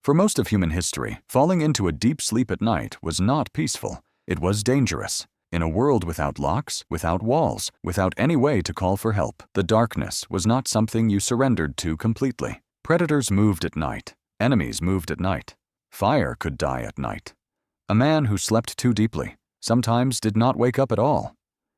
For most of human history, falling into a deep sleep at night was not peaceful. It was dangerous. In a world without locks, without walls, without any way to call for help, the darkness was not something you surrendered to completely. Predators moved at night. Enemies moved at night. Fire could die at night. A man who slept too deeply sometimes did not wake up at all.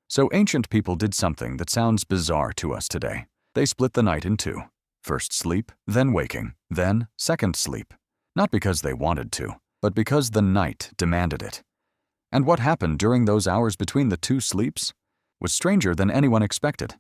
So ancient people did something that sounds bizarre to us today. They split the night in two. First sleep, then waking, then second sleep. Not because they wanted to, but because the night demanded it. And what happened during those hours between the two sleeps was stranger than anyone expected.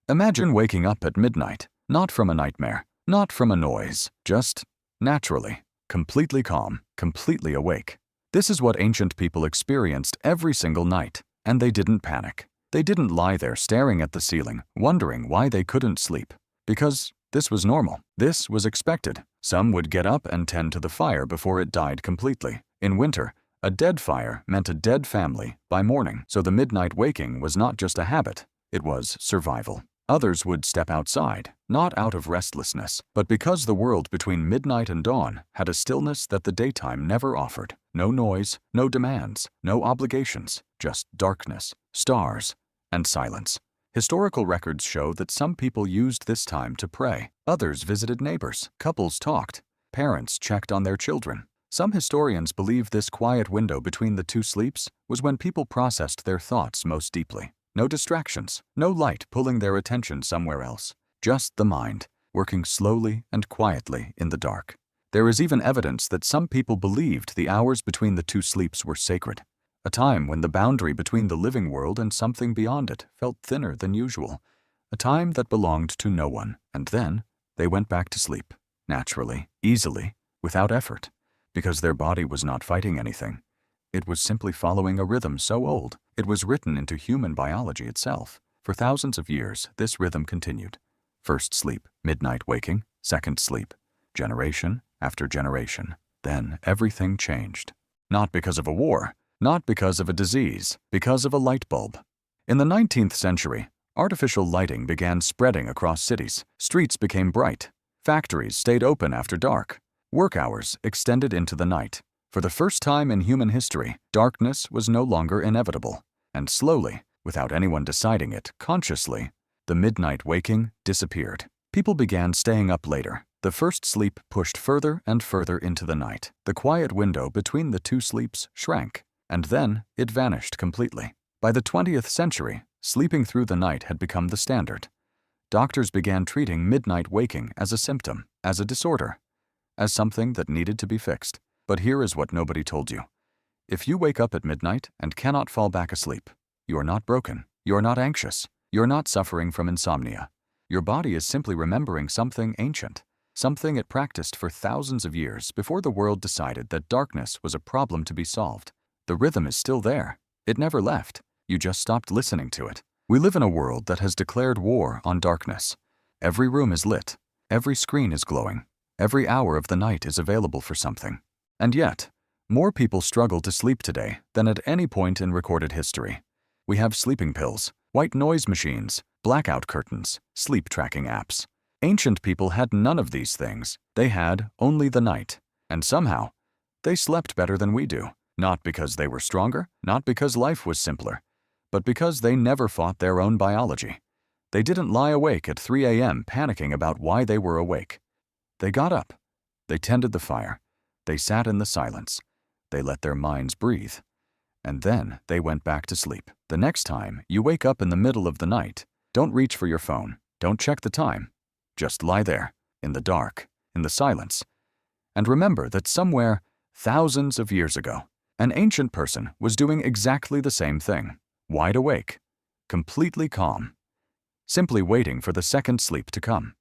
Imagine waking up at midnight, not from a nightmare, not from a noise, just naturally, completely calm, completely awake. This is what ancient people experienced every single night, and they didn't panic. They didn't lie there staring at the ceiling, wondering why they couldn't sleep. Because this was normal. This was expected. Some would get up and tend to the fire before it died completely. In winter, a dead fire meant a dead family by morning, so the midnight waking was not just a habit, it was survival. Others would step outside, not out of restlessness, but because the world between midnight and dawn had a stillness that the daytime never offered. No noise, no demands, no obligations, just darkness, stars, and silence. Historical records show that some people used this time to pray. Others visited neighbors. Couples talked. Parents checked on their children. Some historians believe this quiet window between the two sleeps was when people processed their thoughts most deeply. No distractions, no light pulling their attention somewhere else. Just the mind, working slowly and quietly in the dark. There is even evidence that some people believed the hours between the two sleeps were sacred. A time when the boundary between the living world and something beyond it felt thinner than usual. A time that belonged to no one. And then they went back to sleep, naturally, easily, without effort, because their body was not fighting anything. It was simply following a rhythm so old, it was written into human biology itself. For thousands of years, this rhythm continued. First sleep, midnight waking, second sleep, generation after generation. Then everything changed. Not because of a war, not because of a disease, because of a light bulb. In the 19th century, artificial lighting began spreading across cities. Streets became bright. Factories stayed open after dark. Work hours extended into the night. For the first time in human history, darkness was no longer inevitable. And slowly, without anyone deciding it consciously, the midnight waking disappeared. People began staying up later. The first sleep pushed further and further into the night. The quiet window between the two sleeps shrank, and then it vanished completely. By the 20th century, sleeping through the night had become the standard. Doctors began treating midnight waking as a symptom, as a disorder, as something that needed to be fixed. But here is what nobody told you. If you wake up at midnight and cannot fall back asleep, you are not broken, you are not anxious, you are not suffering from insomnia. Your body is simply remembering something ancient, something it practiced for thousands of years before the world decided that darkness was a problem to be solved. The rhythm is still there. It never left. You just stopped listening to it. We live in a world that has declared war on darkness. Every room is lit. Every screen is glowing. Every hour of the night is available for something. And yet, more people struggle to sleep today than at any point in recorded history. We have sleeping pills, white noise machines, blackout curtains, sleep tracking apps. Ancient people had none of these things. They had only the night. And somehow, they slept better than we do. Not because they were stronger, not because life was simpler, but because they never fought their own biology. They didn't lie awake at 3 a.m. panicking about why they were awake. They got up. They tended the fire. They sat in the silence. They let their minds breathe. And then they went back to sleep. The next time you wake up in the middle of the night, don't reach for your phone. Don't check the time. Just lie there, in the dark, in the silence. And remember that somewhere, thousands of years ago, an ancient person was doing exactly the same thing. Wide awake, completely calm, simply waiting for the second sleep to come.